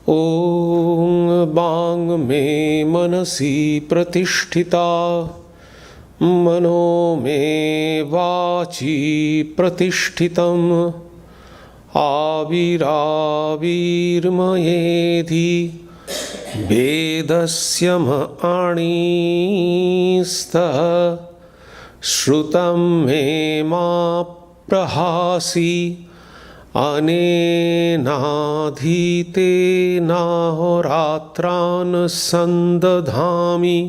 ॐ वाङ् मे मनसि प्रतिष्ठिता मनो मे वाचि प्रतिष्ठितम् आविराविर्मयेधि वेदस्य मणिस्तः श्रुतं मे मा प्रहासि अनेनाधीतेनाहोरात्रान् सन्दधामि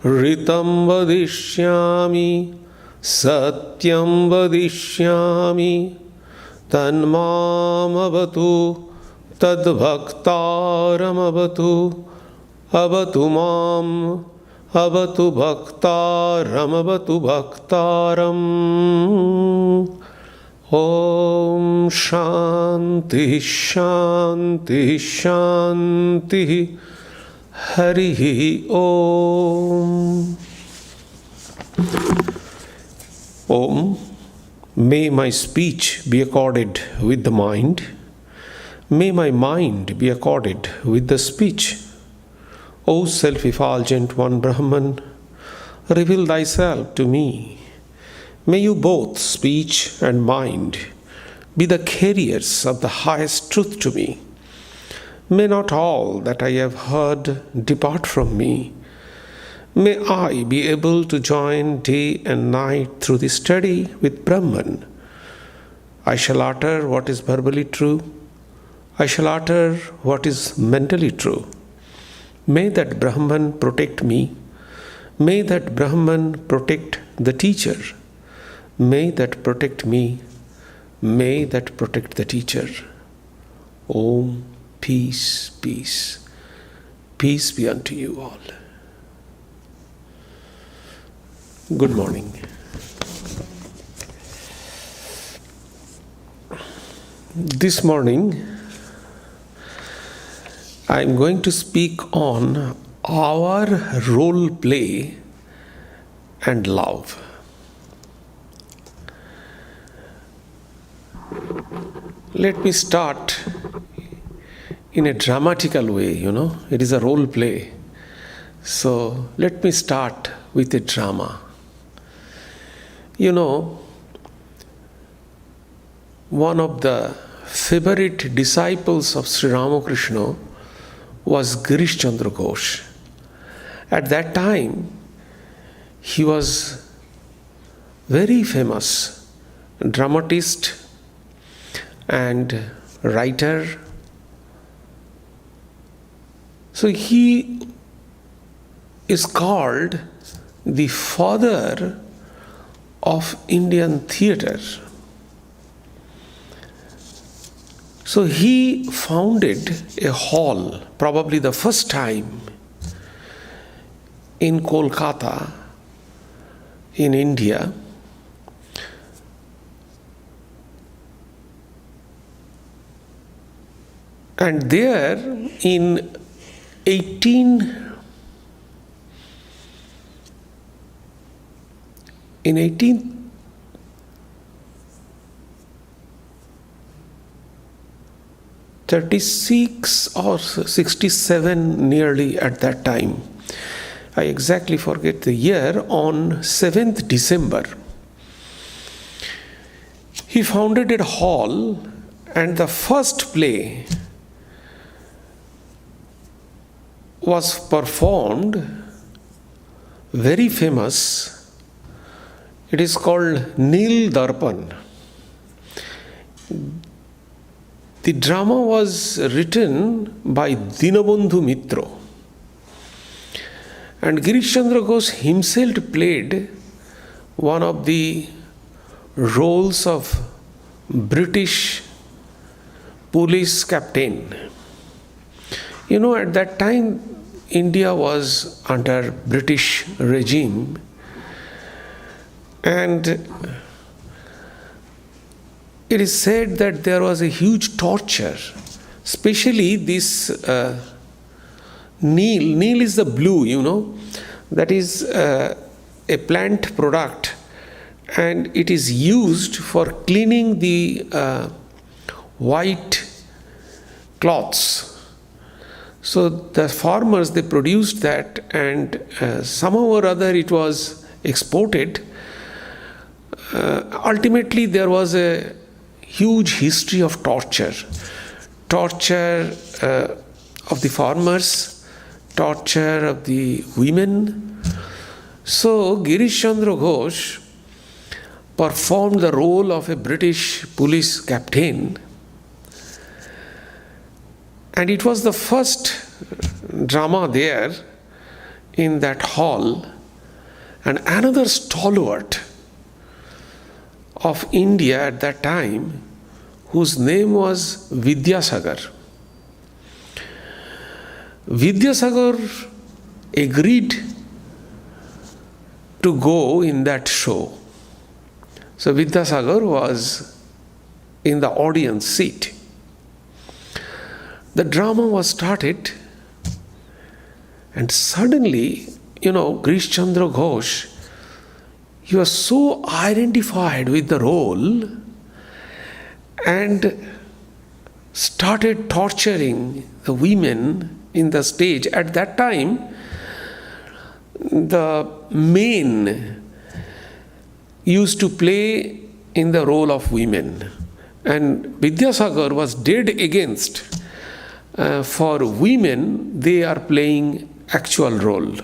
ऋतं वदिष्यामि सत्यं वदिष्यामि तन्मामवतु तद्भक्तारमवतु अवतु माम् अवतु भक्तारमवतु भक्तारम् ॐ शान्ति शान्ति शान्तिः हरिः ॐ ॐ May my speech be accorded with the mind. May my mind be accorded with the speech. O self-effulgent one Brahman, reveal thyself to me. May you both, speech and mind, be the carriers of the highest truth to me. May not all that I have heard depart from me. May I be able to join day and night through the study with Brahman. I shall utter what is verbally true. I shall utter what is mentally true. May that Brahman protect me. May that Brahman protect the teacher. May that protect me. May that protect the teacher. Om, peace, peace. Peace be unto you all. Good morning. This morning, I am going to speak on our role play and love. Let me start in a dramatical way, it is a role play. So let me start with a drama. One of the favorite disciples of Sri Ramakrishna was Girish Chandra Ghosh. At that time, he was very famous dramatist and writer. So he is called the father of Indian theatre. So he founded a hall, probably the first time in Kolkata, in India. And there in 1836 or 67 nearly at that time, I exactly forget the year, on 7th December, he founded a hall, and the first play was performed, very famous. It is called Nil Darpan. The drama was written by Dinabandhu Mitra, and Girish Chandra Ghosh himself played one of the roles of British police captain. At that time, India was under British regime, and it is said that there was a huge torture, especially this Neil. Neil is the blue, that is a plant product, and it is used for cleaning the white cloths. So the farmers, they produced that, and somehow or other it was exported. Ultimately, there was a huge history of torture of the farmers, torture of the women. So Girish Chandra Ghosh performed the role of a British police captain, and it was the first drama there in that hall. And another stalwart of India at that time, whose name was Vidyasagar. Vidyasagar agreed to go in that show. So Vidyasagar was in the audience seat. The drama was started, and suddenly, Girish Chandra Ghosh, he was so identified with the role and started torturing the women in the stage. At that time, the men used to play in the role of women, and Vidyasagar was dead against for women, they are playing actual role.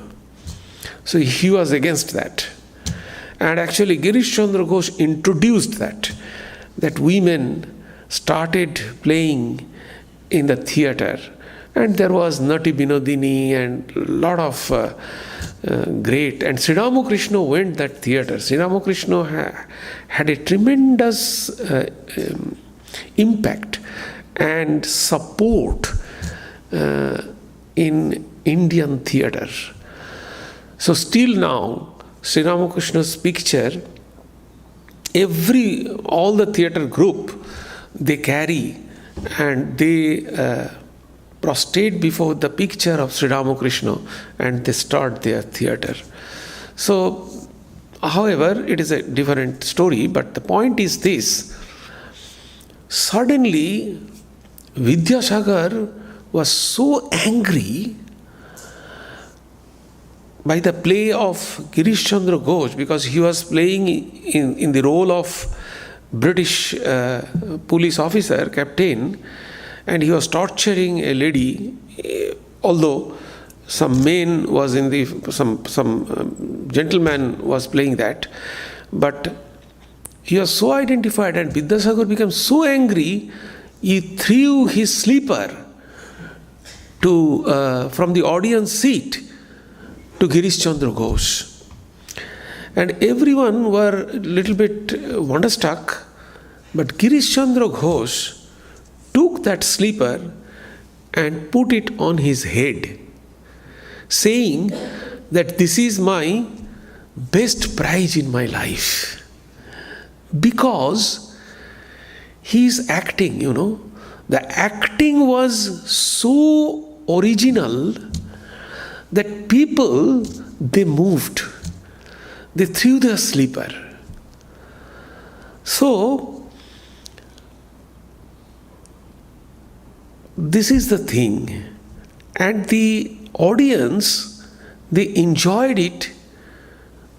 So he was against that. And actually Girish Chandra Ghosh introduced that women started playing in the theatre. And there was Nati Binodini and a lot of great. And Sri Ramakrishna went that theatre. Sri Ramakrishna had a tremendous impact and support in Indian theatre. So still now, Sri Ramakrishna's picture, all the theatre group, they carry and they prostrate before the picture of Sri Ramakrishna and they start their theatre. So, however, it is a different story, but the point is this. Suddenly, Vidyasagar was so angry by the play of Girish Chandra Ghosh, because he was playing in the role of British police officer, captain, and he was torturing a lady, although some man was some gentleman was playing that, but he was so identified, and Vidyasagar became so angry, he threw his slipper from the audience seat to Girish Chandra Ghosh. And everyone were a little bit wonderstruck, but Girish Chandra Ghosh took that slipper and put it on his head, saying that this is my best prize in my life. Because he is acting, the acting was so original that people, they moved. They threw their slipper. So, this is the thing. And the audience, they enjoyed it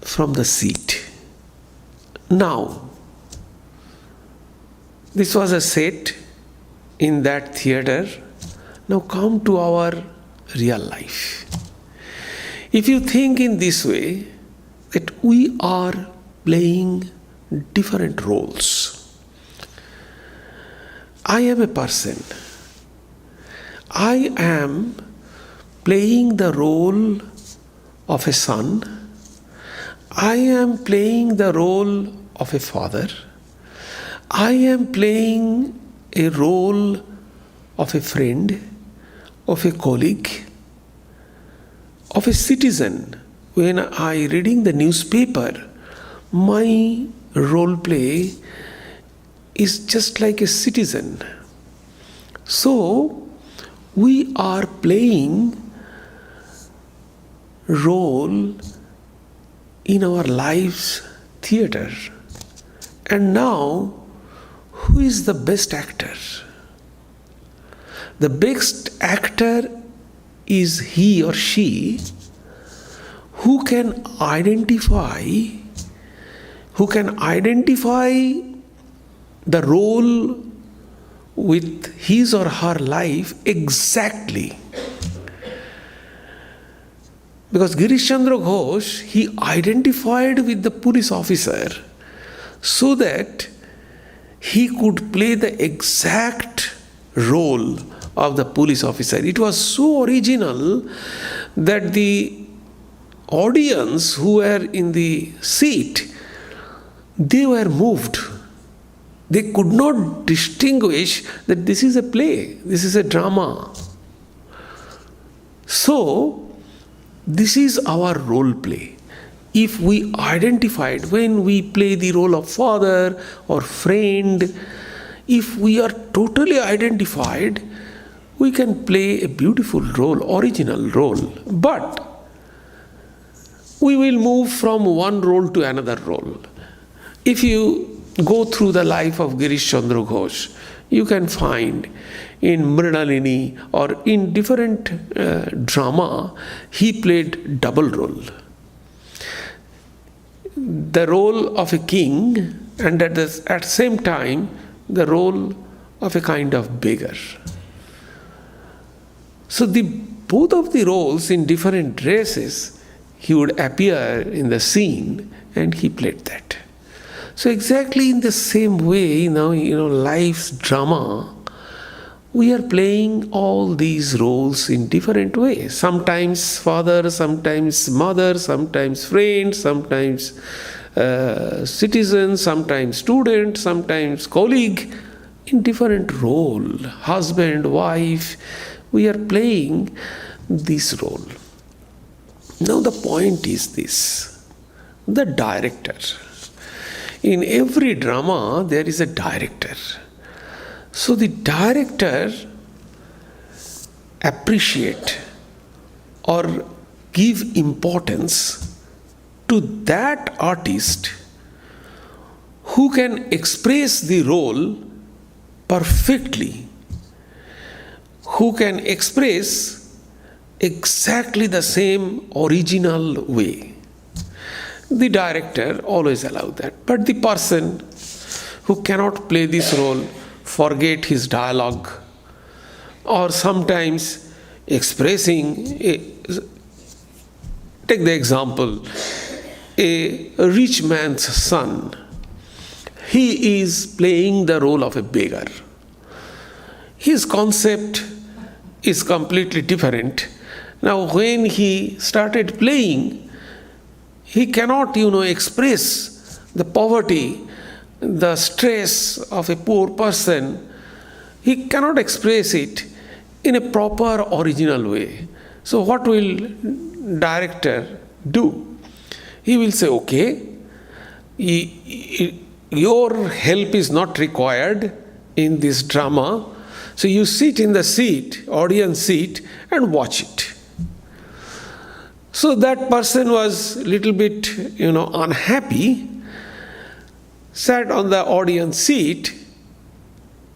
from the seat. Now, this was a set in that theatre. Now come to our real life. If you think in this way, that we are playing different roles. I am a person. I am playing the role of a son. I am playing the role of a father. I am playing a role of a friend, of a colleague, of a citizen. When I reading the newspaper, my role play is just like a citizen. So, we are playing role in our lives theatre. And now, who is the best actor? The best actor is he or she who can identify the role with his or her life exactly. Because Girish Chandra Ghosh, he identified with the police officer so that he could play the exact role of the police officer. It was so original that the audience who were in the seat, they were moved. They could not distinguish that this is a play, this is a drama. So, this is our role play. If we identified, when we play the role of father or friend, if we are totally identified, we can play a beautiful role, original role. But we will move from one role to another role. If you go through the life of Girish Chandra Ghosh, you can find in Mrinalini or in different drama, he played double role. The role of a king and at the same time, the role of a kind of beggar. So both of the roles in different dresses, he would appear in the scene and he played that. So exactly in the same way, life's drama, we are playing all these roles in different ways. Sometimes father, sometimes mother, sometimes friend, sometimes citizen, sometimes student, sometimes colleague, in different role. Husband, wife, we are playing this role. Now the point is this, the director. In every drama, there is a director. So the director appreciate or give importance to that artist who can express the role perfectly, who can express exactly the same original way. The director always allows that. But the person who cannot play this role forget his dialogue, or sometimes expressing take the example, a rich man's son. He is playing the role of a beggar. His concept is completely different. Now when he started playing, he cannot, express the poverty, the stress of a poor person. He cannot express it in a proper original way. So what will director do? He will say, okay, your help is not required in this drama. So you sit in the seat, audience seat, and watch it. So that person was a little bit, unhappy, sat on the audience seat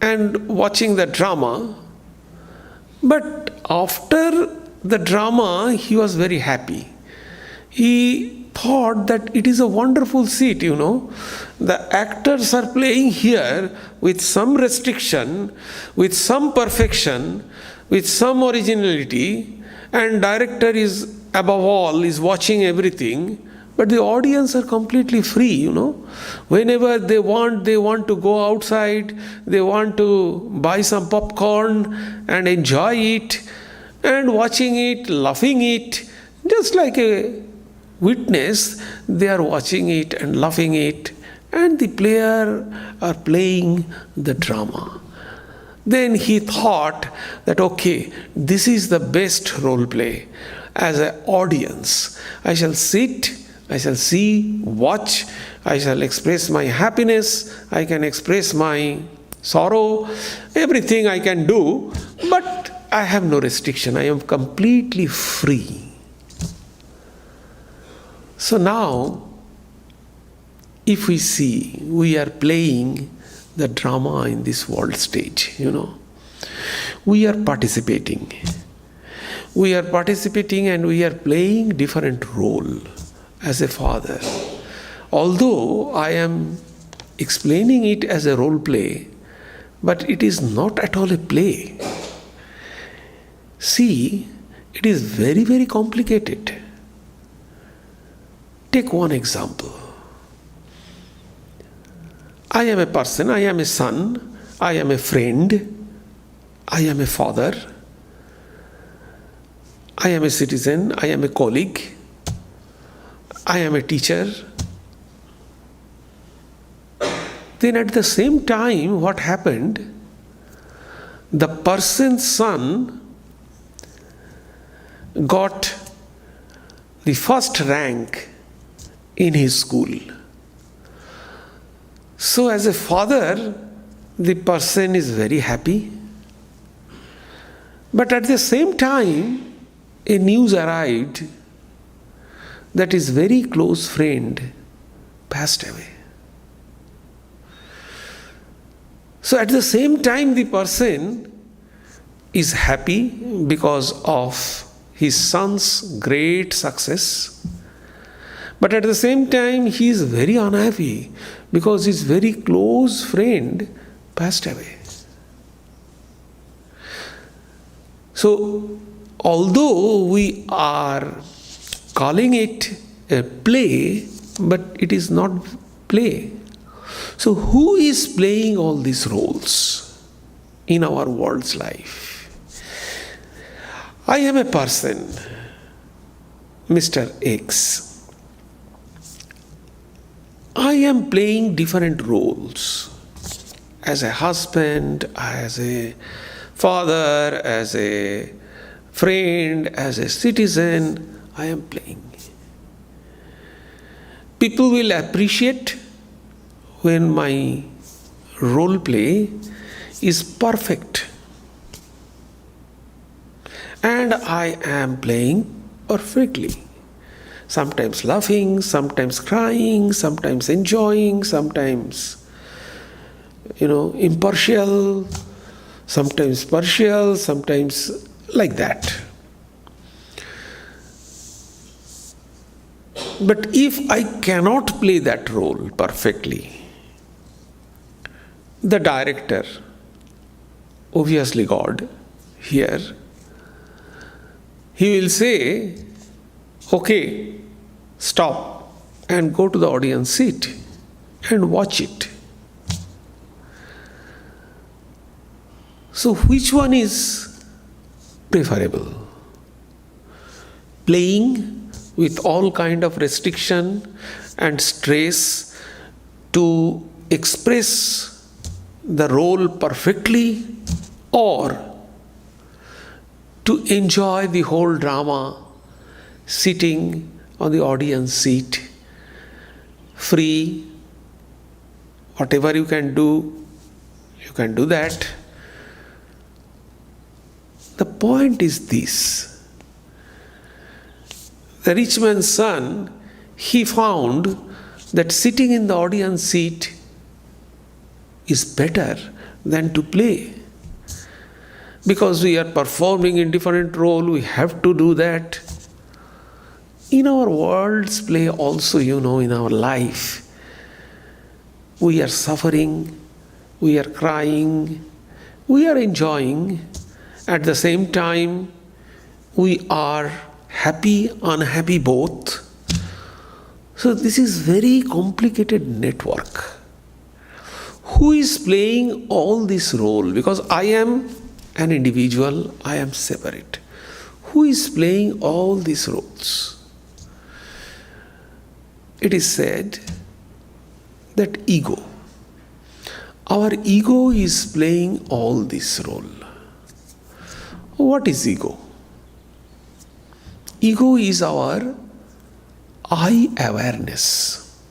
and watching the drama. But after the drama, he was very happy. He thought that it is a wonderful seat, The actors are playing here with some restriction, with some perfection, with some originality, and director is above all, is watching everything, but the audience are completely free, Whenever they want to go outside, they want to buy some popcorn and enjoy it, and watching it, laughing it, just like a witness, they are watching it and laughing it, and the player are playing the drama. Then he thought that, okay, this is the best role play. As an audience, I shall sit, I shall see, watch, I shall express my happiness, I can express my sorrow, everything I can do, but I have no restriction, I am completely free. So now, if we see, we are playing the drama in this world stage, we are participating. we are participating and we are playing different role as a father. Although I am explaining it as a role play, but it is not at all a play. See, it is very, very complicated. Take one example. I am a person, I am a son, I am a friend, I am a father, I am a citizen, I am a colleague, I am a teacher. Then at the same time, what happened? The person's son got the first rank in his school. So as a father, the person is very happy. But at the same time, a news arrived that his very close friend passed away. So at the same time, the person is happy because of his son's great success. But at the same time, he is very unhappy because his very close friend passed away. So, although we are calling it a play, but it is not play. So, who is playing all these roles in our world's life? I am a person, Mr. X. I am playing different roles as a husband, as a father, as a friend, as a citizen. I am playing. People will appreciate when my role play is perfect. And I am playing perfectly. Sometimes laughing, sometimes crying, sometimes enjoying, sometimes, impartial, sometimes partial, sometimes like that. But if I cannot play that role perfectly, the director, obviously God, here, he will say, okay, stop and go to the audience seat and watch it. So which one is preferable? Playing with all kind of restriction and stress to express the role perfectly, or to enjoy the whole drama sitting on the audience seat, free, whatever you can do that. The point is this. The rich man's son, he found that sitting in the audience seat is better than to play. Because we are performing in different role, we have to do that. In our world's play also, in our life, we are suffering, we are crying, we are enjoying. At the same time, we are happy, unhappy both. So this is very complicated network. Who is playing all this role? Because I am an individual, I am separate. Who is playing all these roles? It is said that ego. Our ego is playing all this role. What is ego? Ego is our I awareness.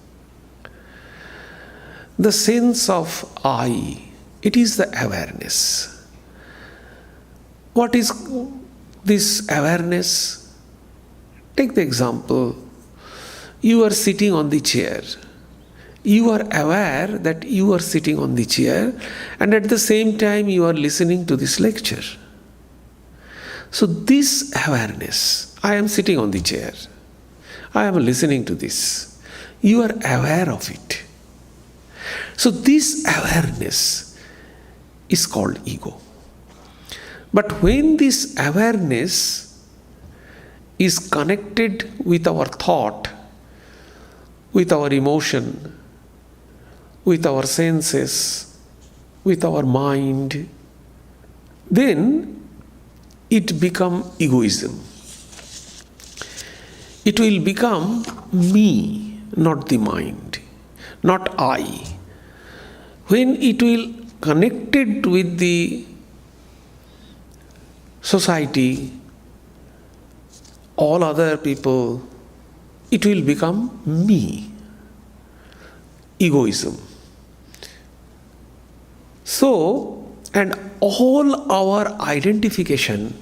The sense of I, it is the awareness. What is this awareness? Take the example. You are sitting on the chair. You are aware that you are sitting on the chair, and at the same time you are listening to this lecture. So this awareness, I am sitting on the chair, I am listening to this, you are aware of it. So this awareness is called ego. But when this awareness is connected with our thought, with our emotion, with our senses, with our mind, then it becomes egoism. It will become me, not the mind, not I. When it will connected with the society, all other people, it will become me, egoism. So, and all our identification,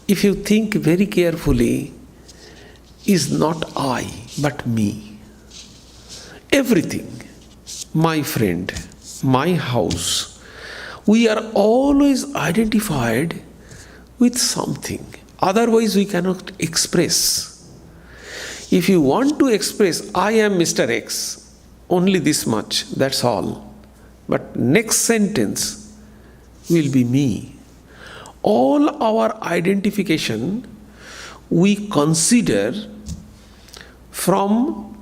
if you think very carefully, is not I, but me. Everything, my friend, my house, we are always identified with something. Otherwise, we cannot express. If you want to express, I am Mr. X, only this much, that's all. But next sentence will be me. All our identification we consider from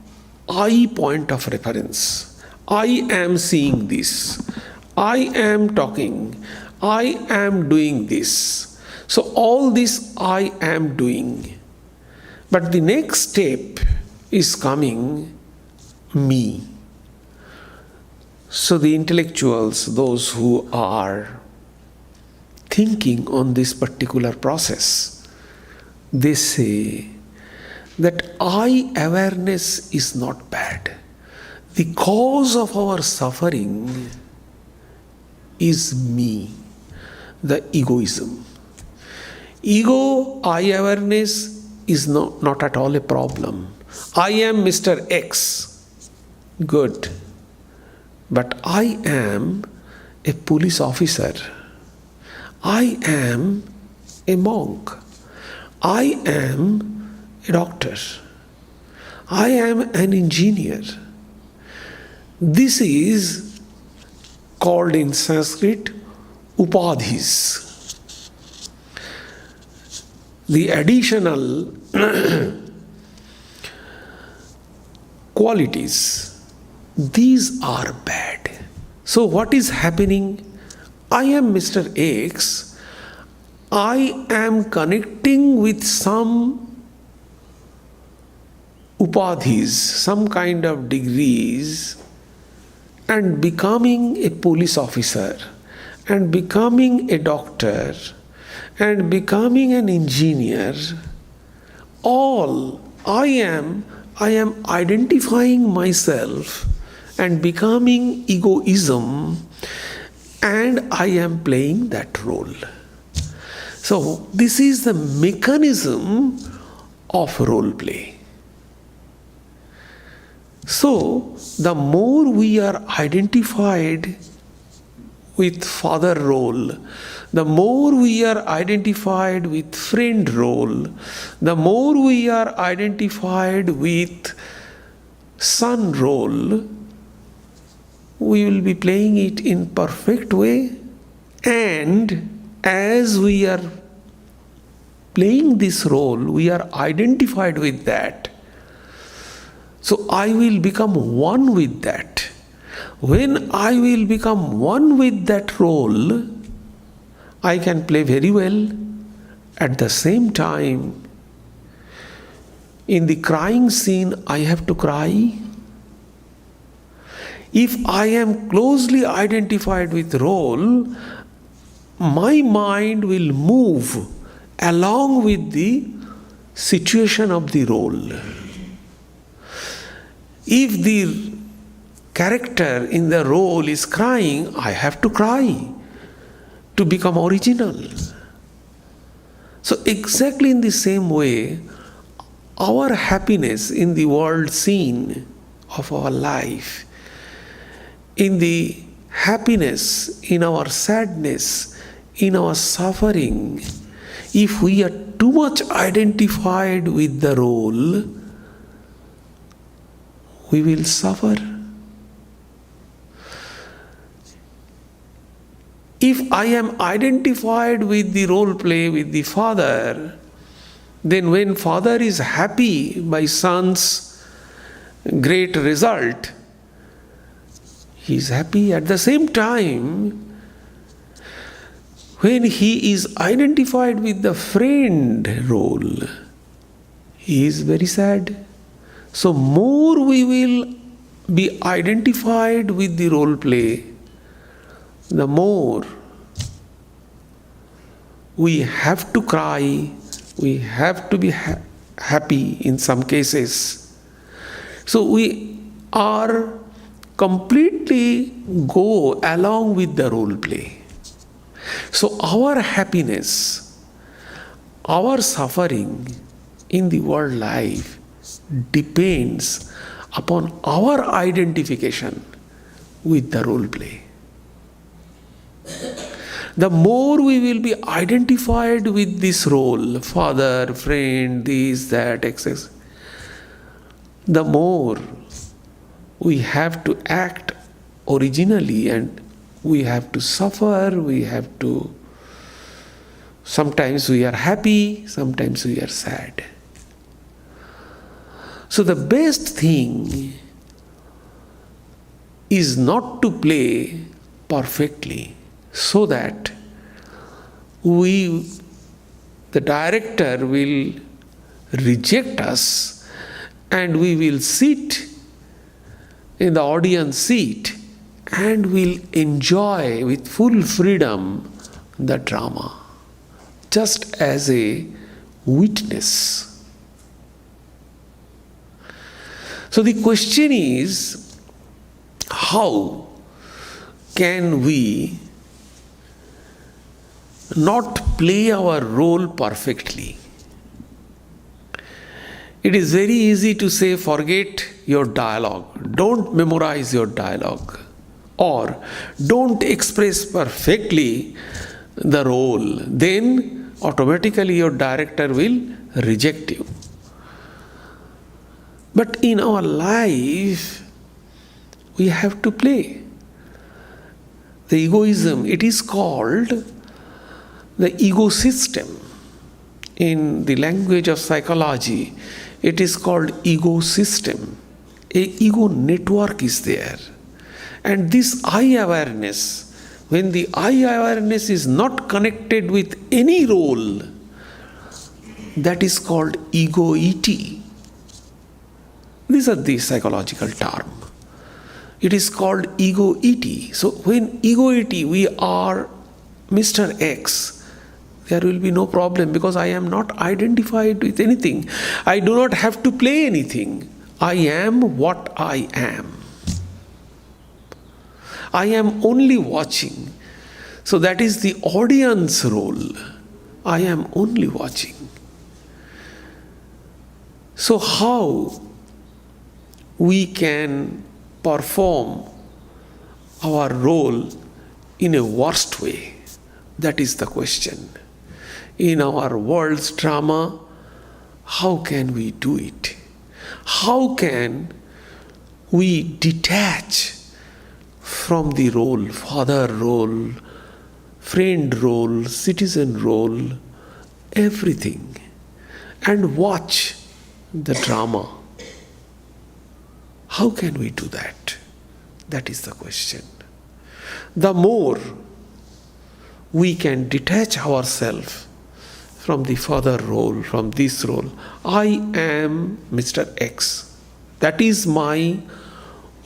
I point of reference. I am seeing this. I am talking. I am doing this. So all this I am doing. But the next step is coming me. So the intellectuals, those who are thinking on this particular process, they say that I awareness is not bad. The cause of our suffering is me, the egoism. Ego, I awareness is not at all a problem. I am Mr. X. Good. But I am a police officer. I am a monk. I am a doctor. I am an engineer. This is called in Sanskrit upadhis. The additional qualities, these are bad. So what is happening? I am Mr. X. I am connecting with some upadhis, some kind of degrees, and becoming a police officer, and becoming a doctor, and becoming an engineer. All I am identifying myself and becoming egoism, and I am playing that role. So this is the mechanism of role play. So the more we are identified with father role, the more we are identified with friend role, the more we are identified with son role, we will be playing it in perfect way. And as we are playing this role, we are identified with that. So I will become one with that. When I will become one with that role, I can play very well. At the same time, in the crying scene, I have to cry. If I am closely identified with role, my mind will move along with the situation of the role. If the character in the role is crying, I have to cry to become original. So exactly in the same way, our happiness in the world scene of our life, in the happiness, in our sadness, in our suffering, if we are too much identified with the role, we will suffer. If I am identified with the role play with the father, then when father is happy by son's great result, he is happy. At the same time, when he is identified with the friend role, he is very sad. So more we will be identified with the role play, the more we have to cry, we have to be happy in some cases. So we are completely go along with the role play. So our happiness, our suffering in the world life depends upon our identification with the role play. The more we will be identified with this role, father, friend, this, that, etc., the more we have to act originally, and we have to suffer, sometimes we are happy, sometimes we are sad. So the best thing is not to play perfectly, so that the director will reject us and we will sit in the audience seat and will enjoy with full freedom the drama, just as a witness. So the question is, how can we not play our role perfectly? It is very easy to say, forget your dialogue, don't memorize your dialogue, or don't express perfectly the role. Then automatically your director will reject you. But in our life, we have to play. The egoism, it is called the ego system. In the language of psychology, it is called ego system. A ego network is there. And this I awareness, when the I awareness is not connected with any role, that is called egoity. These are the psychological term. It is called egoity. So when egoity, we are Mr. X, there will be no problem, because I am not identified with anything. I do not have to play anything. I am what I am. I am only watching. So that is the audience role. I am only watching. So how we can perform our role in a worst way? That is the question. In our world's drama, how can we do it? How can we detach from the role, father role, friend role, citizen role, everything, and watch the drama? How can we do that? That is the question. The more we can detach ourselves from the father role, from this role, I am Mr. X. That is my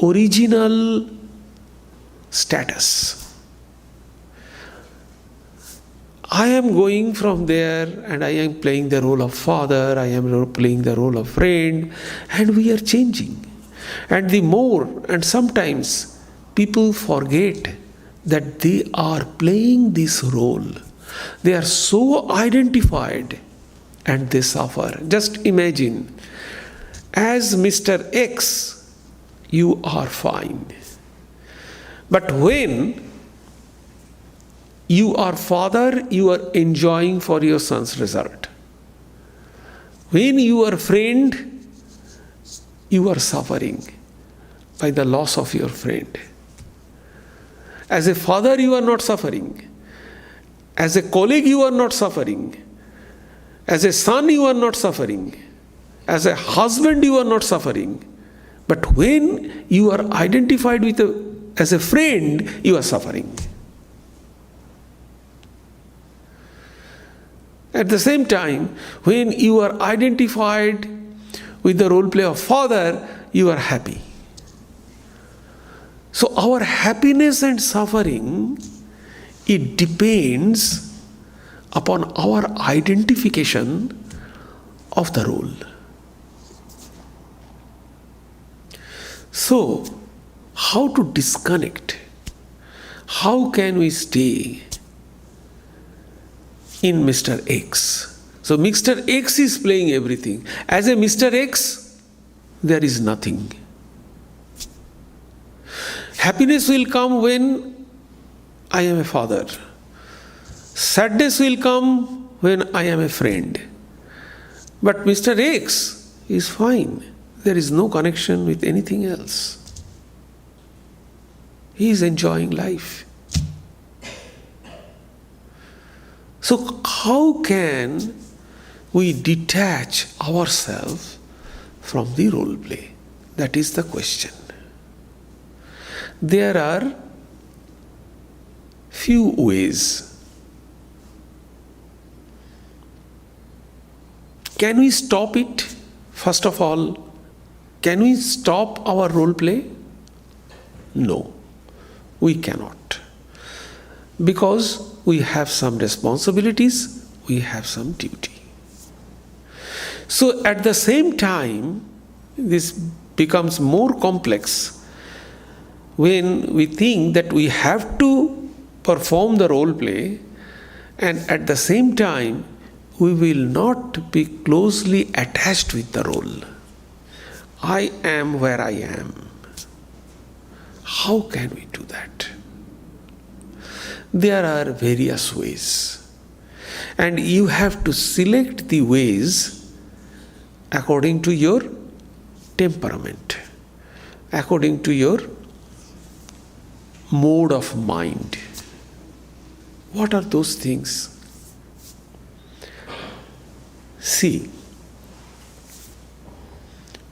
original status. I am going from there and I am playing the role of father, I am playing the role of friend, and we are changing. And the more, and sometimes people forget that they are playing this role. They are so identified and they suffer. Just imagine, as Mr. X, you are fine. But when You are father, you are enjoying for your son's result. When you are friend, you are suffering by the loss of your friend. As a father, you are not suffering. As a colleague, you are not suffering. As a son, you are not suffering. As a husband, you are not suffering. But when you are identified with as a friend, you are suffering. At the same time, when you are identified with the role play of father, you are happy. So our happiness and suffering, it depends upon our identification of the role. So, how to disconnect? How can we stay in Mr. X? So Mr. X is playing everything. As a Mr. X, there is nothing. Happiness will come when I am a father. Sadness will come when I am a friend. But Mr. X is fine. There is no connection with anything else. He is enjoying life. So how can we detach ourselves from the role play? That is the question. There are few ways. Can we stop it? First of all, can we stop our role play? No, we cannot. Because we have some responsibilities, we have some duty. So at the same time, this becomes more complex when we think that we have to perform the role play, and at the same time, we will not be closely attached with the role. I am where I am. How can we do that? There are various ways, and you have to select the ways according to your temperament, according to your mode of mind. What are those things? See,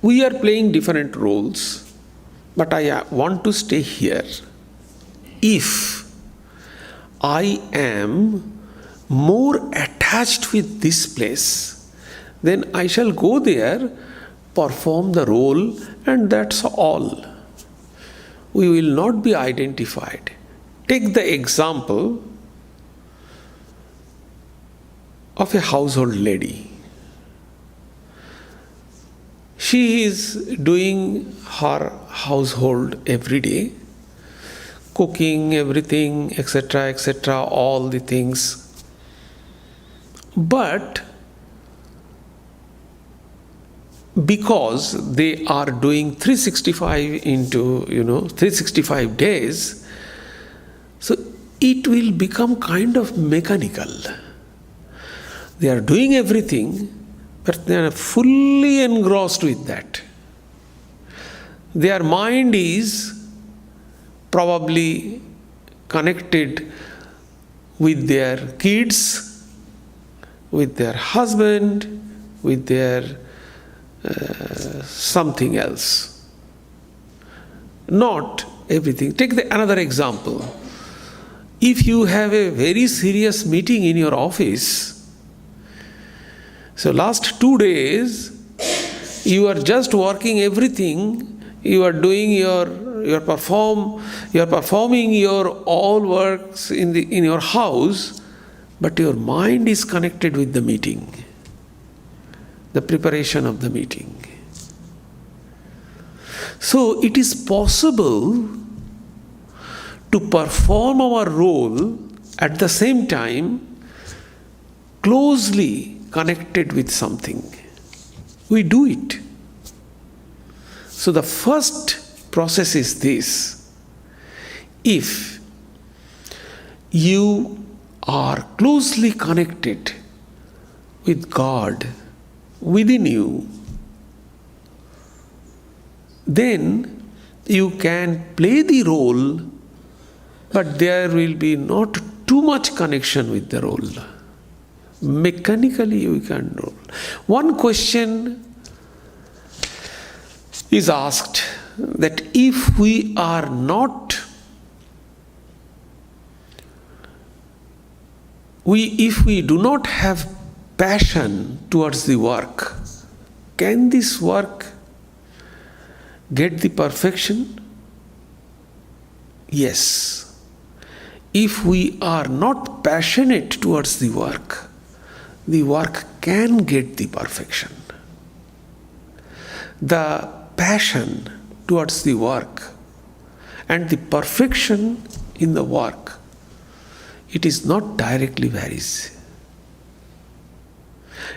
we are playing different roles, but I want to stay here. If I am more attached with this place, then I shall go there, perform the role, and that's all. We will not be identified. Take the example of a household lady. She is doing her household every day, cooking, everything, etc., all the things. But because they are doing 365 into 365 days, so it will become kind of mechanical. They are doing everything, but they are fully engrossed with that. Their mind is probably connected with their kids, with their husband, with their something else. Not everything. Take another example. If you have a very serious meeting in your office, so last 2 days, you are just working everything, you are doing you are performing your all works in your house, but your mind is connected with the meeting, the preparation of the meeting. So it is possible to perform our role at the same time closely connected with something. We do it. So the first process is this. If you are closely connected with God within you, then you can play the role, but there will be not too much connection with the role. Mechanically you can roll. One question is asked that if we are not, if we do not have passion towards the work, can this work get the perfection? Yes. If we are not passionate towards the work can get the perfection. The passion towards the work and the perfection in the work, it is not directly varies.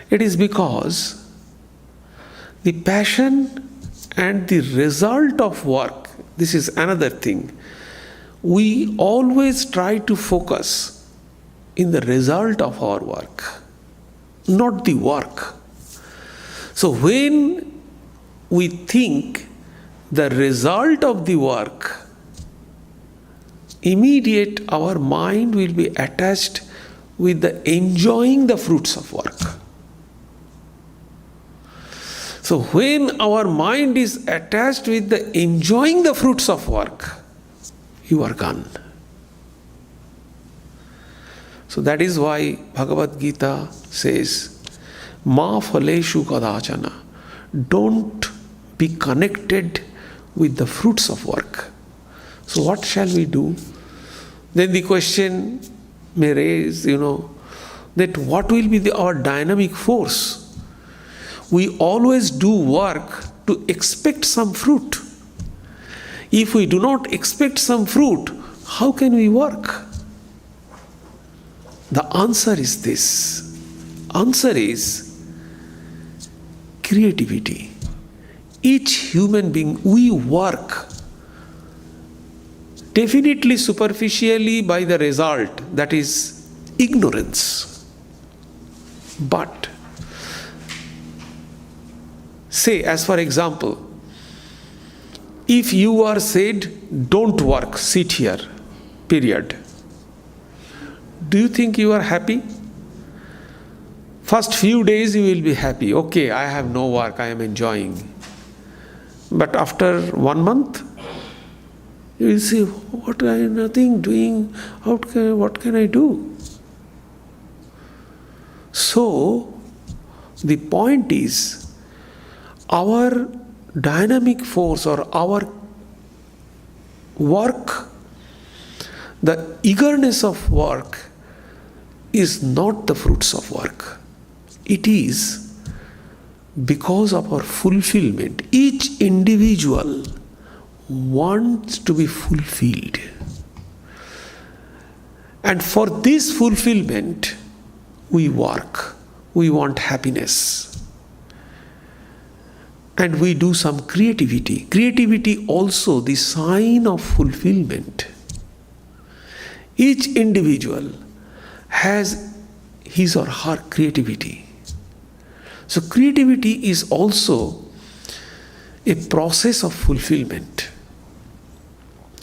It is because the passion and the result of work, this is another thing. We always try to focus in the result of our work, not the work. So when we think the result of the work, immediate our mind will be attached with the enjoying the fruits of work. So when our mind is attached with the enjoying the fruits of work, you are gone. So that is why Bhagavad Gita says, Ma phaleshu kadachana. Don't be connected with the fruits of work. So what shall we do? Then the question may raise, that what will be our dynamic force? We always do work to expect some fruit. If we do not expect some fruit, how can we work? The answer is this. Answer is creativity. Each human being, we work definitely superficially by the result, that is ignorance. But say, as for example, if you are said, don't work, sit here, period. Do you think you are happy? First few days you will be happy. Okay, I have no work, I am enjoying. But after 1 month, you will say, what, I am nothing doing, what can I do? So, the point is, our dynamic force or our work, the eagerness of work is not the fruits of work. It is because of our fulfillment. Each individual wants to be fulfilled. And for this fulfillment, we work. We want happiness. And we do some creativity. Creativity also the sign of fulfillment. Each individual has his or her creativity. So creativity is also a process of fulfillment.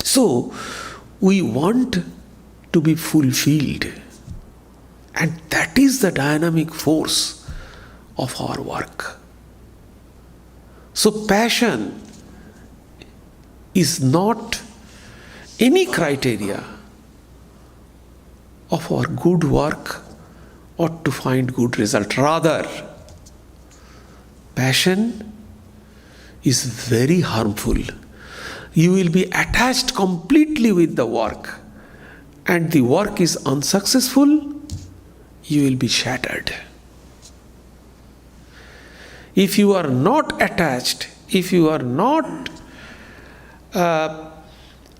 So we want to be fulfilled. And that is the dynamic force of our work. So passion is not any criteria of our good work or to find good result. Rather, passion is very harmful. You will be attached completely with the work, and the work is unsuccessful, you will be shattered. If you are not attached, if you are not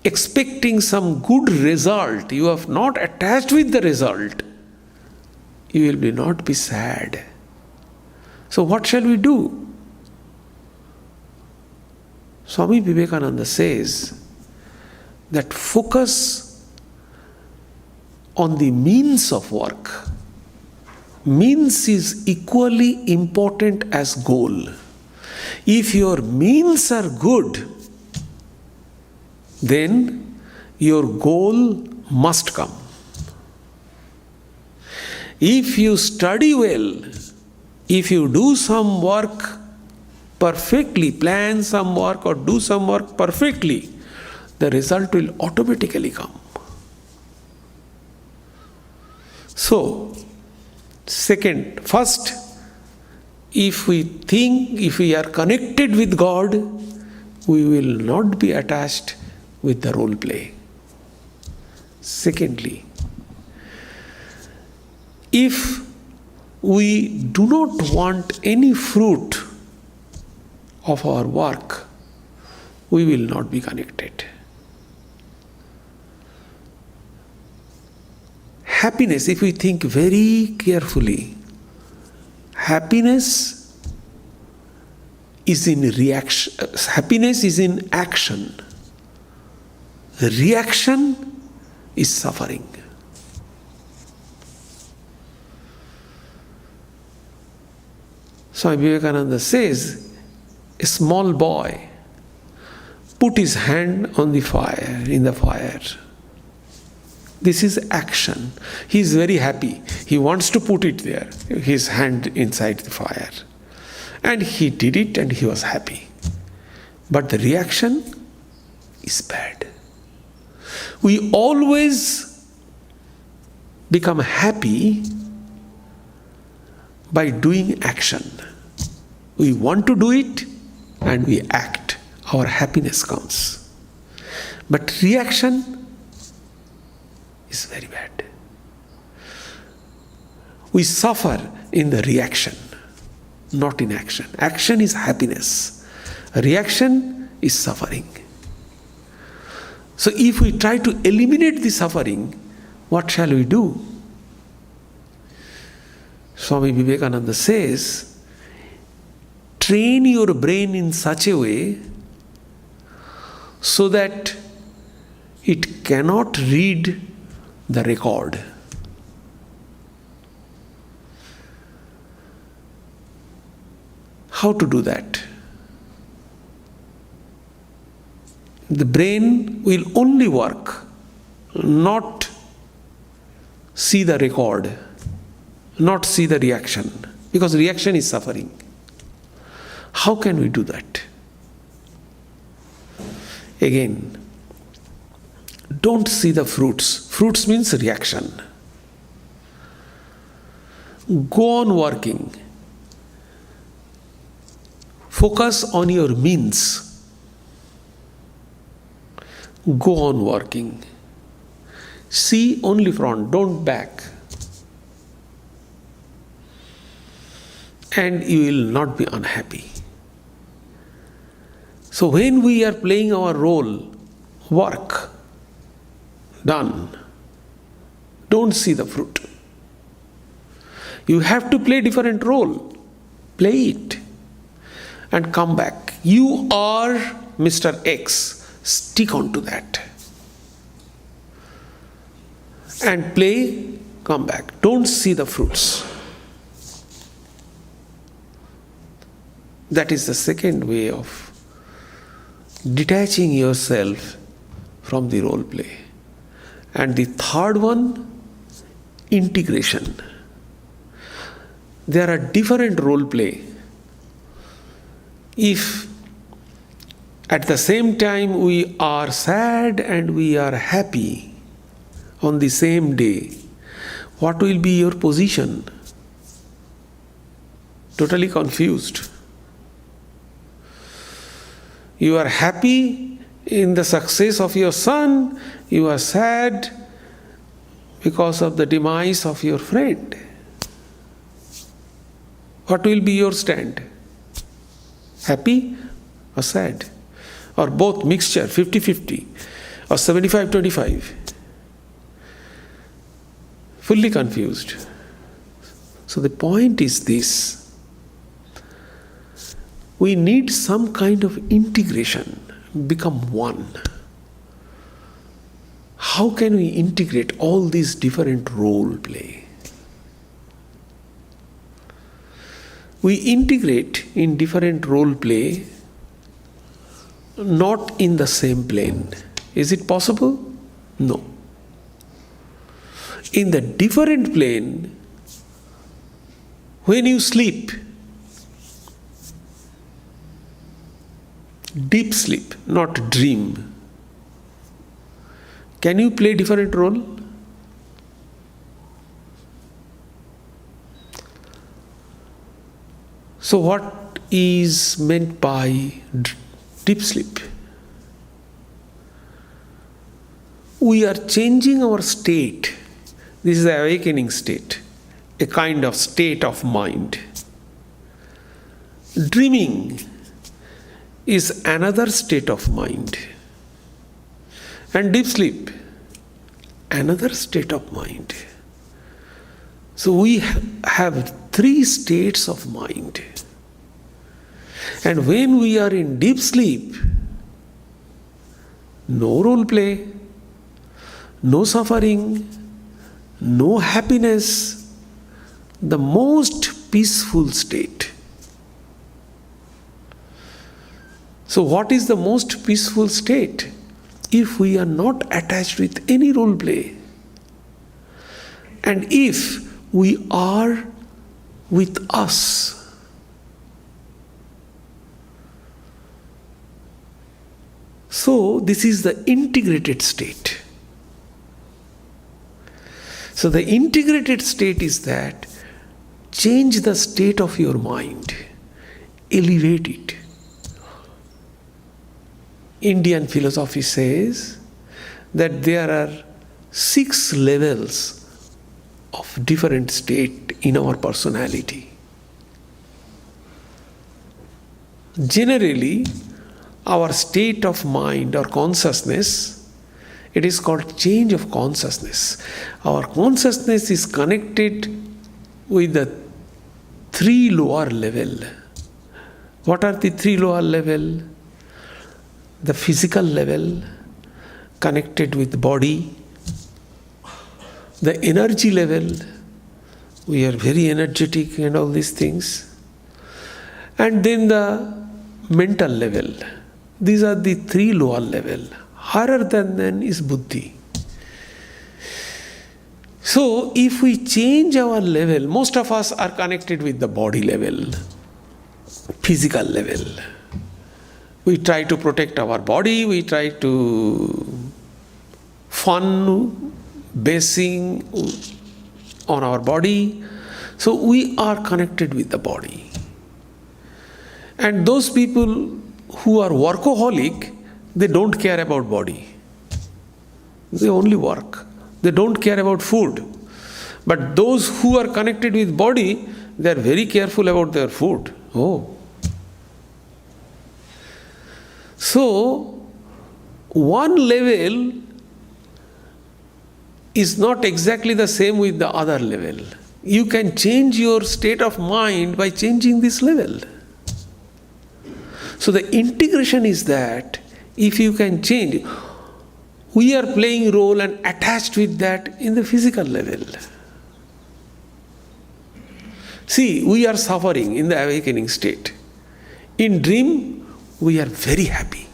expecting some good result, you have not attached with the result, you will not be sad. So what shall we do? Swami Vivekananda says that focus on the means of work. Means is equally important as goal. If your means are good, then your goal must come. If you study well, if you do some work perfectly, plan some work or do some work perfectly, the result will automatically come. So, first, if we are connected with God, we will not be attached with the role play. Secondly, if we do not want any fruit of our work, we will not be connected. Happiness, if we think very carefully, happiness is in reaction. Happiness is in action. Reaction is suffering. Swami Vivekananda says, a small boy put his hand on the fire, in the fire. This is action. He is very happy. He wants to put it there, his hand inside the fire. And he did it and he was happy. But the reaction is bad. We always become happy by doing action. We want to do it and we act. Our happiness comes. But reaction is very bad. We suffer in the reaction, not in action. Action is happiness. Reaction is suffering. So if we try to eliminate the suffering, what shall we do? Swami Vivekananda says, train your brain in such a way so that it cannot read the record. How to do that? The brain will only work, not see the record, not see the reaction, because reaction is suffering. How can we do that? Again, don't see the fruits. Fruits means reaction. Go on working. Focus on your means. Go on working. See only front, don't back. And you will not be unhappy. So when we are playing our role, work, done, don't see the fruit. You have to play different role. Play it and come back. You are Mr. X. Stick on to that. And play, come back. Don't see the fruits. That is the second way of detaching yourself from the role play. And the third one, integration. There are different role play. If at the same time we are sad and we are happy on the same day, what will be your position? Totally confused. You are happy in the success of your son, you are sad because of the demise of your friend. What will be your stand? Happy or sad? Or both, mixture, 50-50 or 75-25? Fully confused. So the point is this. We need some kind of integration, become one. how can we integrate all these different role play? We integrate in different role play, not in the same plane. Is it possible? No. In the different plane, when you sleep, deep sleep, not dream, can you play different role? So what is meant by deep sleep? We are changing our state. This is the awakening state, a kind of state of mind. Dreaming is another state of mind. And deep sleep, another state of mind. So we have three states of mind. And when we are in deep sleep, no role play, no suffering, no happiness, the most peaceful state. So what is the most peaceful state? If we are not attached with any role play, and if we are with us, so this is the integrated state. So the integrated state is that change the state of your mind, elevate it. Indian philosophy says that there are 6 levels of different state in our personality. Generally, our state of mind or consciousness, it is called change of consciousness. Our consciousness is connected with the 3 lower level. What are the 3 lower level? The physical level, connected with body. The energy level, we are very energetic and all these things. And then the mental level. These are the 3 lower level. Higher than them is buddhi. So if we change our level, most of us are connected with the body level, physical level. We try to protect our body, we try to fun, basing on our body. So we are connected with the body. And those people who are workaholic, they don't care about body. They only work. They don't care about food. But those who are connected with body, they are very careful about their food. Oh. So, one level is not exactly the same with the other level. You can change your state of mind by changing this level. So the integration is that if you can change, we are playing role and attached with that in the physical level. See, we are suffering in the awakening state. In dream, we are very happy.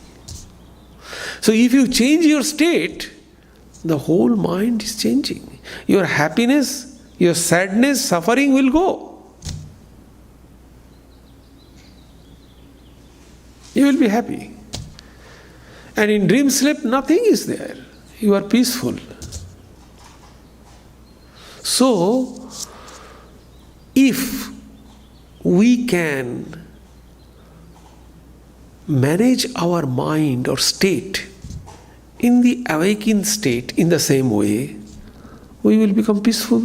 So if you change your state, the whole mind is changing. Your happiness, your sadness, suffering will go. You will be happy. And in dream sleep, nothing is there. You are peaceful. So, if we can manage our mind or state in the awakened state in the same way, we will become peaceful.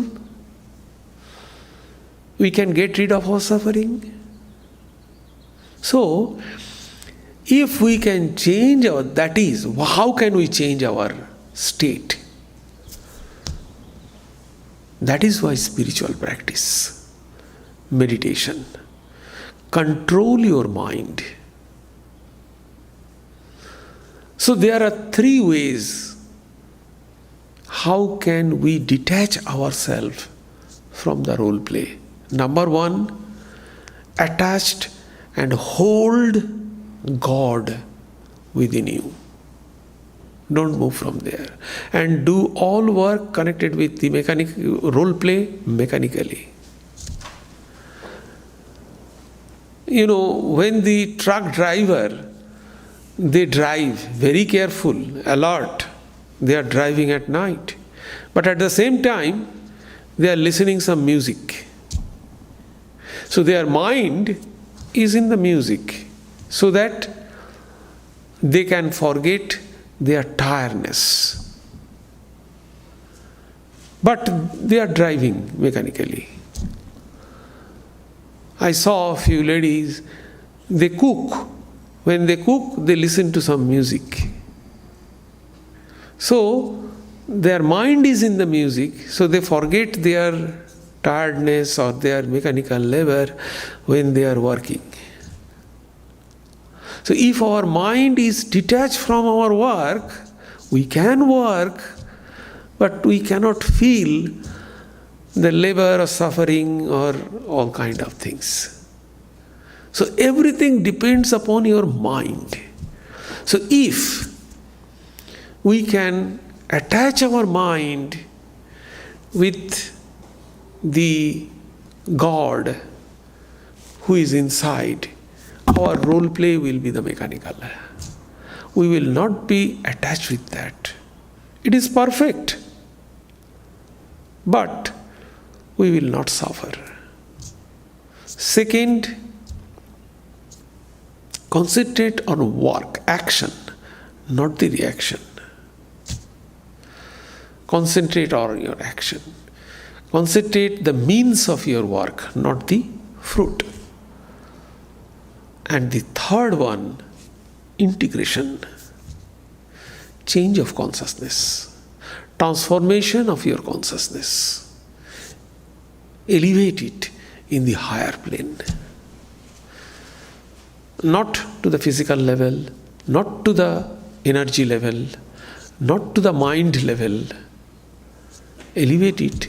We can get rid of our suffering. So, if we can change our, that is, how can we change our state? That is why spiritual practice, meditation, control your mind. So there are 3 ways how can we detach ourselves from the role play? Number one, attached and hold God within you. Don't move from there. And do all work connected with the role play mechanically. When the truck driver, they drive very careful, alert. They are driving at night. But at the same time, they are listening some music. So their mind is in the music, so that they can forget their tiredness. But they are driving mechanically. I saw a few ladies, they cook. When they cook, they listen to some music. So their mind is in the music, so they forget their tiredness or their mechanical labor when they are working. So if our mind is detached from our work, we can work, but we cannot feel the labor or suffering or all kind of things. So everything depends upon your mind. So if we can attach our mind with the God who is inside, our role play will be the mechanical. We will not be attached with that. It is perfect, but we will not suffer. Second, concentrate on work, action, not the reaction. Concentrate on your action. Concentrate the means of your work, not the fruit. And the third one, integration, change of consciousness, transformation of your consciousness. Elevate it in the higher plane. Not to the physical level, not to the energy level, not to the mind level. Elevate it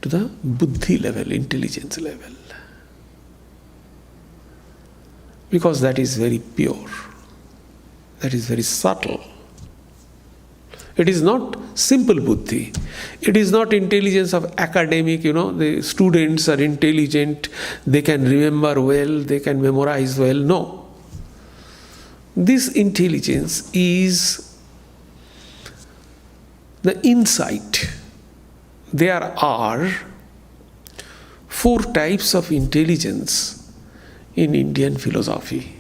to the buddhi level, intelligence level. Because that is very pure. That is very subtle. It is not simple buddhi. It is not intelligence of academic, the students are intelligent, they can remember well, they can memorize well. No. This intelligence is the insight. There are 4 types of intelligence in Indian philosophy.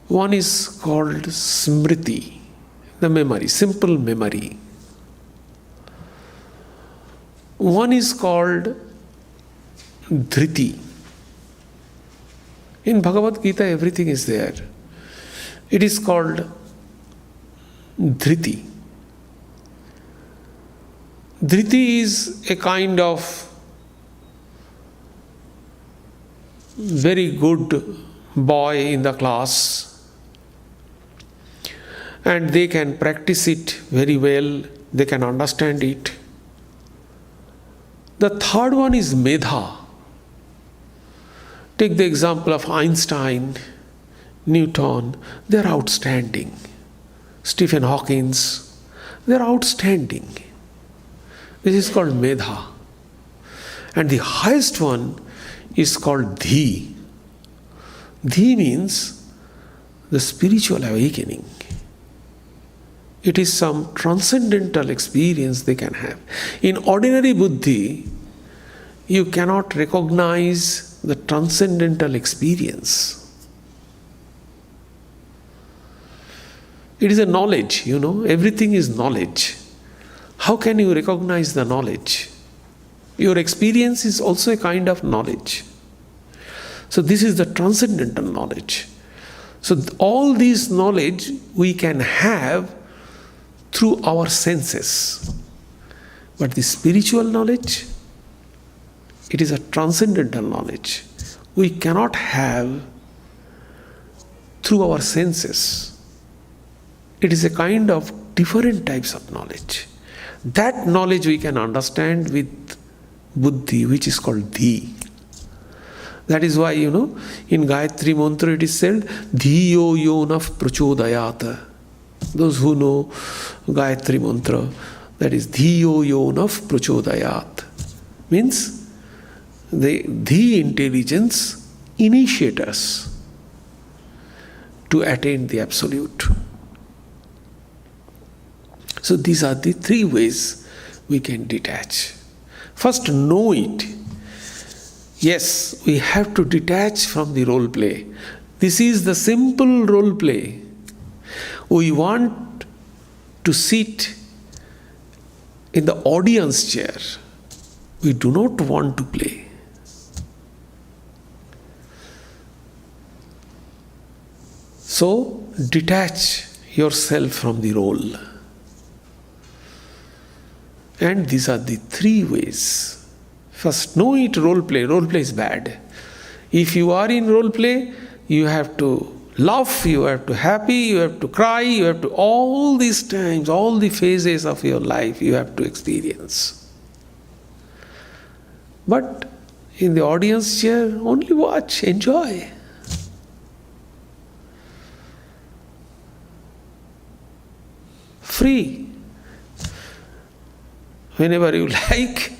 One is called smriti, the memory, simple memory. One is called dhriti. In Bhagavad Gita, everything is there. It is called dhriti. Dhriti is a kind of very good boy in the class, and they can practice it very well, they can understand it. The third one is medha. Take the example of Einstein, Newton, they are outstanding. Stephen Hawking, they are outstanding. This is called medha. And the highest one is called dhi. Dhi means the spiritual awakening. It is some transcendental experience they can have. In ordinary buddhi, you cannot recognize the transcendental experience. It is a knowledge, everything is knowledge. How can you recognize the knowledge? Your experience is also a kind of knowledge. So this is the transcendental knowledge. So all this knowledge we can have through our senses. But the spiritual knowledge, it is a transcendental knowledge. We cannot have through our senses. It is a kind of different types of knowledge. That knowledge we can understand with buddhi, which is called dhi. That is why, in Gayatri Mantra it is said, Dhiyo yonaf prachodayat. Those who know Gayatri Mantra, that is Dhiyo yonaf prachodayat. Means, the intelligence initiates us to attain the absolute. So these are the three ways we can detach. First, know it. Yes, we have to detach from the role play. This is the simple role play. We want to sit in the audience chair. We do not want to play. So, detach yourself from the role. And these are the three ways. First, know it, role play. Role play is bad. If you are in role play, you have to laugh, you have to happy, you have to cry, you have to all these times, all the phases of your life you have to experience. But in the audience chair, only watch, enjoy. Free. Whenever you like,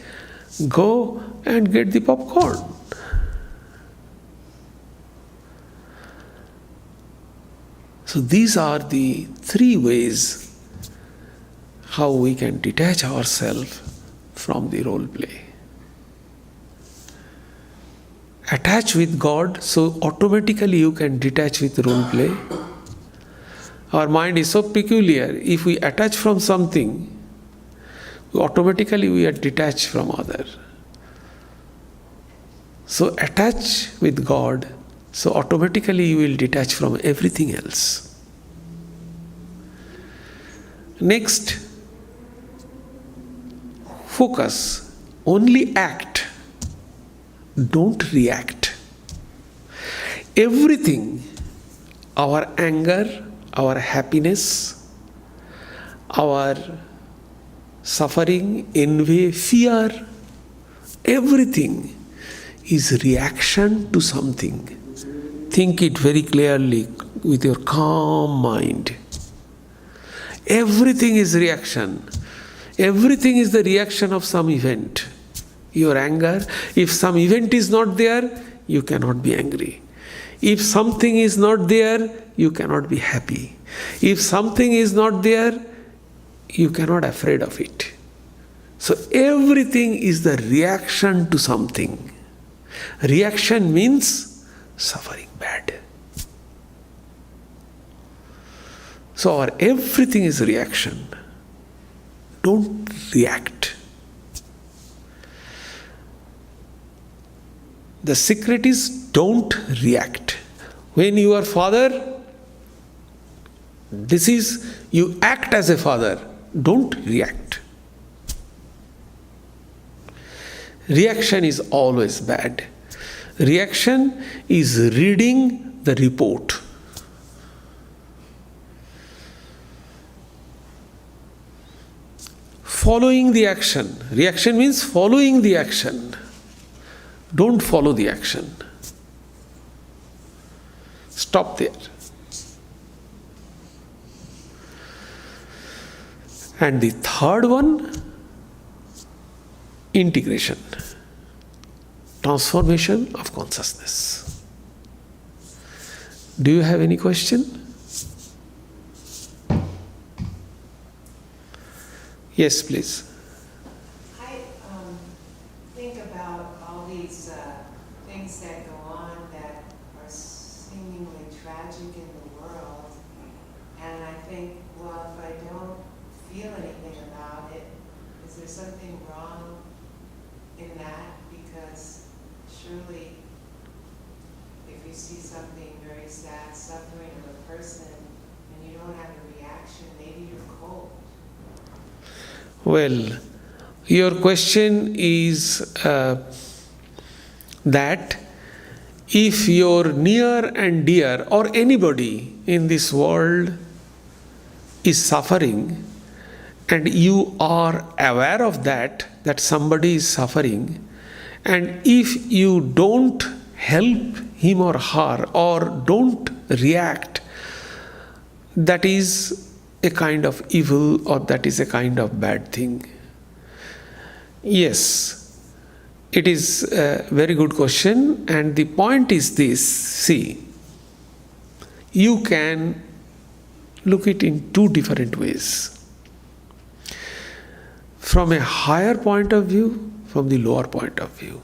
go and get the popcorn. So these are the three ways how we can detach ourselves from the role play. Attach with God, so automatically you can detach with role play. Our mind is so peculiar. If we attach from something, automatically we are detached from other. So attach with God, so automatically you will detach from everything else. Next, focus. Only act. Don't react. Everything, our anger, our happiness, our suffering, envy, fear, everything is reaction to something. Think it very clearly with your calm mind. Everything is reaction. Everything is the reaction of some event. Your anger, if some event is not there, you cannot be angry. If something is not there, you cannot be happy. If something is not there, you cannot be afraid of it. So everything is the reaction to something. Reaction means suffering bad. So our everything is reaction. Don't react. The secret is don't react. When you are father, this is, you act as a father. Don't react. Reaction is always bad. Reaction is reading the report. Following the action. Reaction means following the action. Don't follow the action. Stop there. And the third one, integration, transformation of consciousness. Do you have any question? Yes, please. I think about all these things that go on that are seemingly tragic in the world, and I think, well, if I don't feel anything about it, is there something wrong in that? Because surely if you see something very sad, suffering of a person, and you don't have a reaction, maybe you're cold. Well, your question is that if your near and dear or anybody in this world is suffering, and you are aware of that somebody is suffering, and if you don't help him or her or don't react, that is a kind of evil, or that is a kind of bad thing. Yes, it is a very good question, and the point is this: see, you can look it in two different ways. From a higher point of view, from the lower point of view.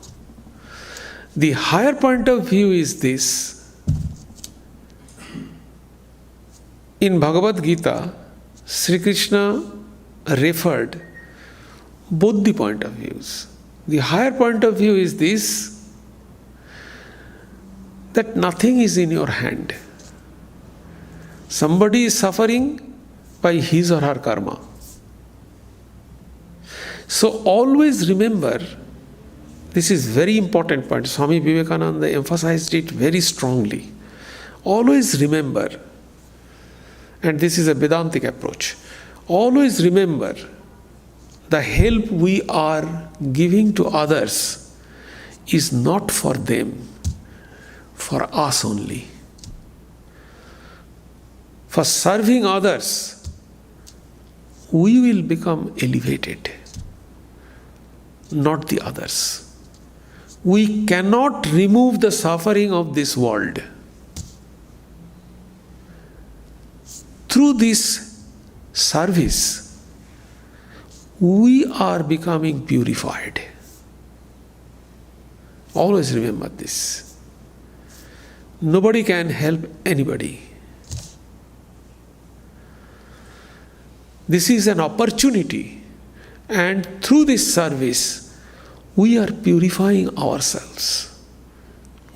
The higher point of view is this: in Bhagavad Gita, Sri Krishna referred both the point of views. The higher point of view is this, that nothing is in your hand. Somebody is suffering by his or her karma. So always remember, this is very important point. Swami Vivekananda emphasized it very strongly. Always remember, and this is a Vedantic approach, always remember, the help we are giving to others is not for them, for us only. For serving others, we will become elevated, not the others. We cannot remove the suffering of this world. Through this service, we are becoming purified. Always remember this. Nobody can help anybody. This is an opportunity, and through this service, we are purifying ourselves.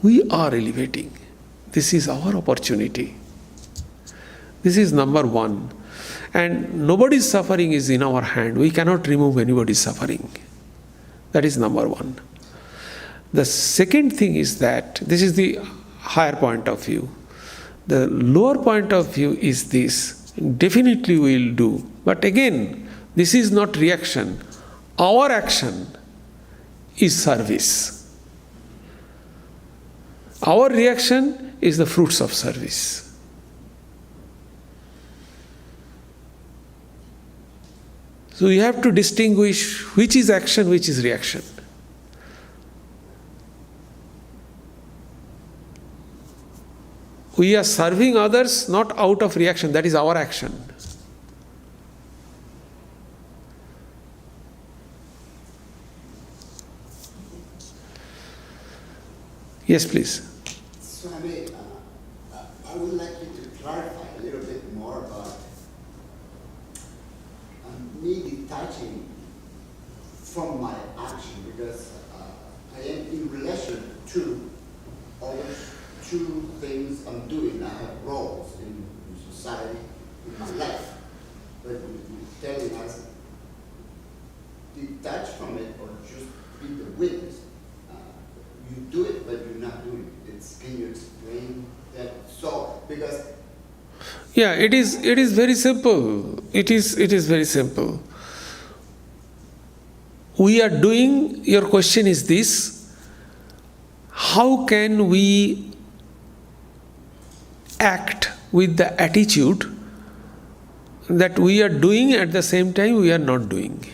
We are elevating. This is our opportunity. This is number one. And nobody's suffering is in our hand. We cannot remove anybody's suffering. That is number one. The second thing is that, this is the higher point of view. The lower point of view is this: definitely we will do. But again, this is not reaction. Our action is service. Our reaction is the fruits of service. So you have to distinguish which is action, which is reaction. We are serving others not out of reaction, that is our action. Yes, please. Swami, I would like you to clarify a little bit more about me detaching from my action, because I am in relation to all those two things I'm doing. I have roles in society, in my life. But you're telling us, detach from it or just be the witness. You do it, but you're not doing it. Can you explain that? So, because yeah, it is very simple. It is very simple. We are doing, your question is this: how can we act with the attitude that we are doing, at the same time we are not doing?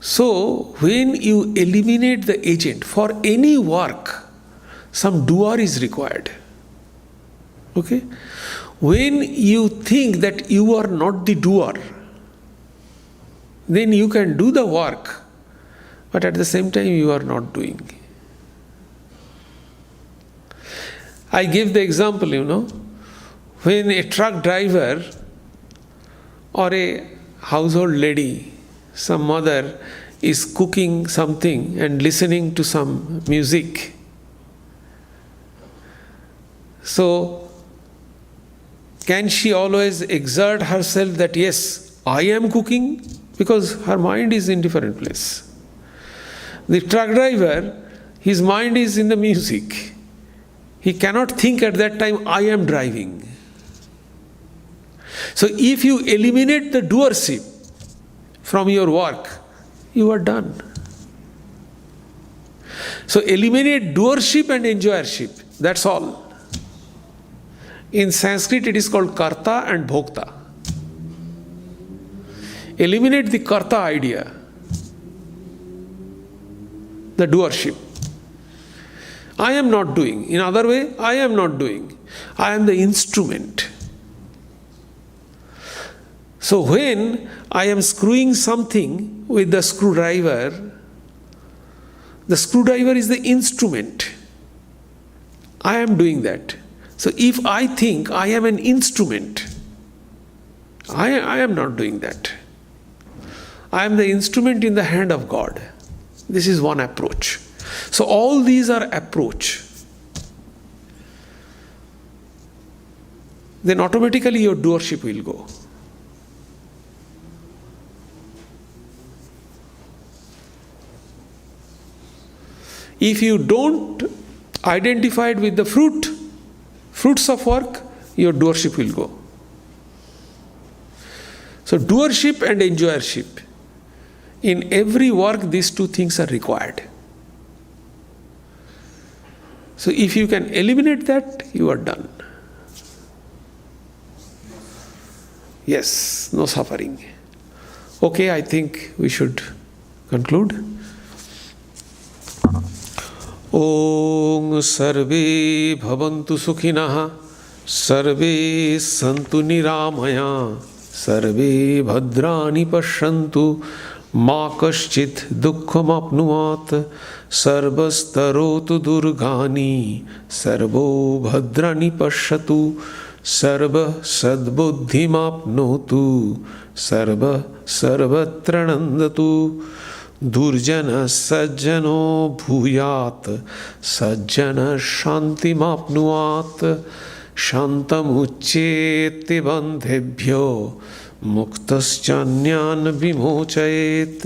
So, when you eliminate the agent, for any work, some doer is required. Okay? When you think that you are not the doer, then you can do the work, but at the same time you are not doing. I give the example, when a truck driver or a household lady, some mother is cooking something and listening to some music. So, can she always exert herself that yes, I am cooking? Because her mind is in different place. The truck driver, his mind is in the music. He cannot think at that time, I am driving. So if you eliminate the doership, from your work, you are done. So eliminate doership and enjoyership. That's all. In Sanskrit it is called karta and bhokta. Eliminate the karta idea, the doership. I am not doing. In other way, I am not doing. I am the instrument. So when I am screwing something with the screwdriver is the instrument. I am doing that. So if I think I am an instrument, I am not doing that. I am the instrument in the hand of God. This is one approach. So all these are approach. Then automatically your doership will go. If you don't identify it with the fruits of work, your doership will go. So doership and enjoyership. In every work, these two things are required. So if you can eliminate that, you are done. Yes, no suffering. Okay, I think we should conclude. Om sarve bhavantu sukhinah, sarve santu niramaya, sarve bhadrani pashyantu, ma kaschit dukkham apnuat, sarvastarotu durgani, sarvo bhadrani pashyatu, sarva sadbuddhim apnotu, sarva sarvatra nandatu, durjana sajjano bhuyat, sajjana shantim apnuat, shantam uchcheti bandhebhyo, muktaschanyan vimochayet.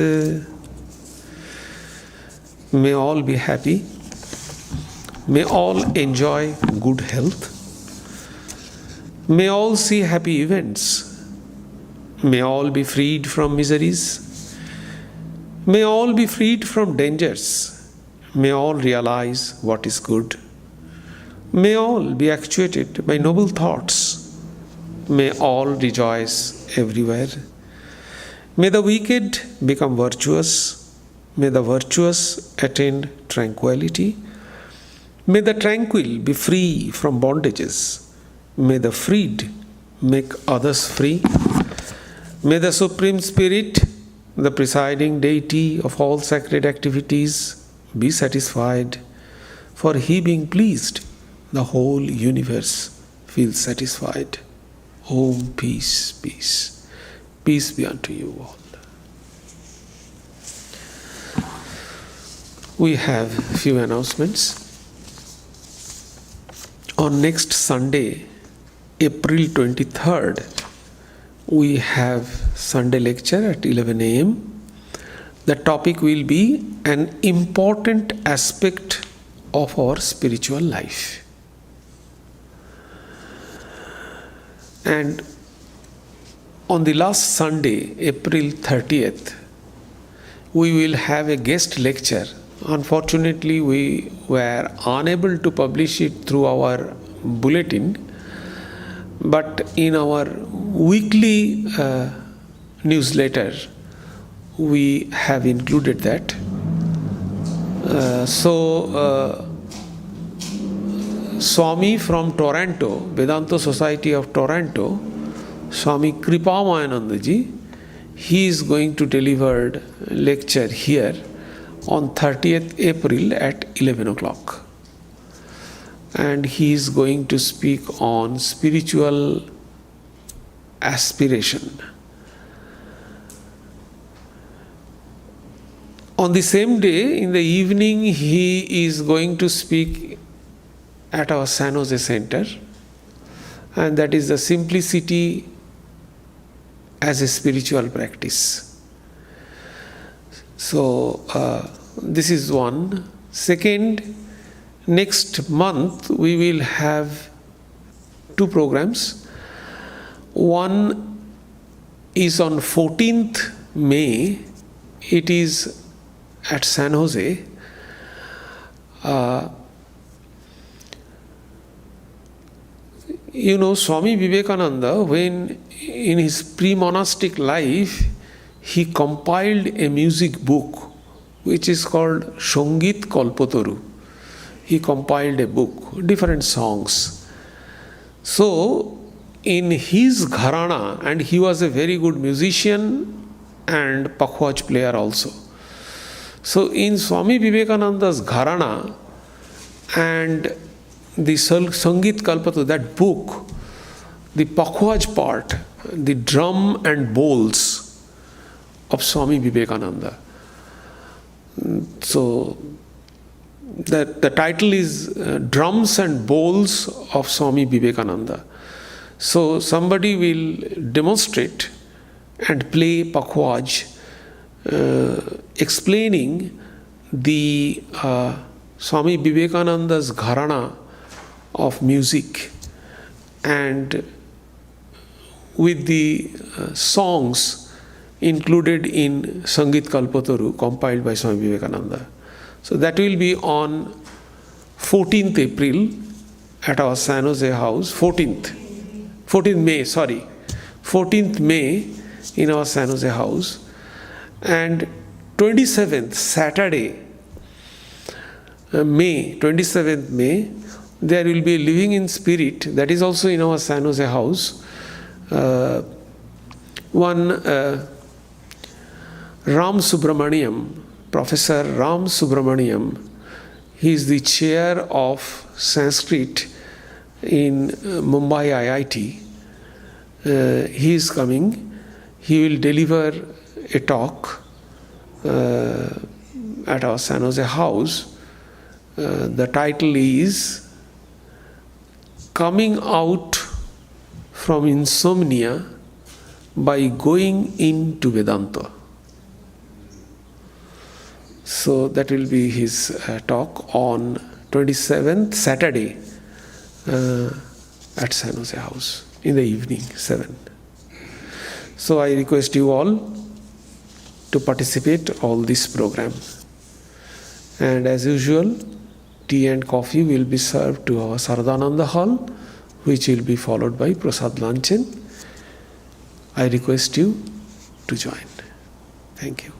May all be happy. May all enjoy good health. May all see happy events. May all be freed from miseries. May all be freed from dangers. May all realize what is good. May all be actuated by noble thoughts. May all rejoice everywhere. May the wicked become virtuous. May the virtuous attain tranquility. May the tranquil be free from bondages. May the freed make others free. May the Supreme Spirit, the presiding deity of all sacred activities, be satisfied. For He being pleased, the whole universe feels satisfied. Om, peace, peace. Peace be unto you all. We have a few announcements. On next Sunday, April 23rd, we have Sunday lecture at 11 a.m. The topic will be an important aspect of our spiritual life. And on the last Sunday, April 30th, we will have a guest lecture. Unfortunately, we were unable to publish it through our bulletin, but in our weekly newsletter, we have included that. Swami from Toronto, Vedanta Society of Toronto, Swami Kripamayanandaji, he is going to deliver a lecture here on 30th April at 11 o'clock. And he is going to speak on spiritual aspiration. On the same day, in the evening, he is going to speak at our San Jose Center, and that is the simplicity as a spiritual practice. So, this is one. Second, next month we will have two programs. One is on 14th May, it is at San Jose. Swami Vivekananda, when in his pre-monastic life, he compiled a music book which is called Sangit Kalpataru. He compiled a book, different songs. So, in his gharana, and he was a very good musician and pakhwaj player also. So, in Swami Vivekananda's gharana and the Sangit Kalpataru, that book, the pakhwaj part, the drum and bowls of Swami Vivekananda. So, the title is Drums and Bowls of Swami Vivekananda. So, somebody will demonstrate and play pakhwaj, explaining the Swami Vivekananda's gharana of music, and with the songs included in Sangit Kalpataru compiled by Swami Vivekananda. So that will be on 14th April at our San Jose house, 14th May in our San Jose house, and 27th Saturday, May, there will be a living in spirit, that is also in our San Jose house. Ram Subramaniam, Professor Ram Subramaniam, he is the chair of Sanskrit in Mumbai IIT. He is coming. He will deliver a talk at our San Jose house. The title is Coming Out from Insomnia by Going into Vedanta. So that will be his talk on 27th Saturday at San Jose house in the evening, 7. So I request you all to participate all this program. And as usual, tea and coffee will be served to our Saradananda hall, which will be followed by Prasad Luncheon. I request you to join. Thank you.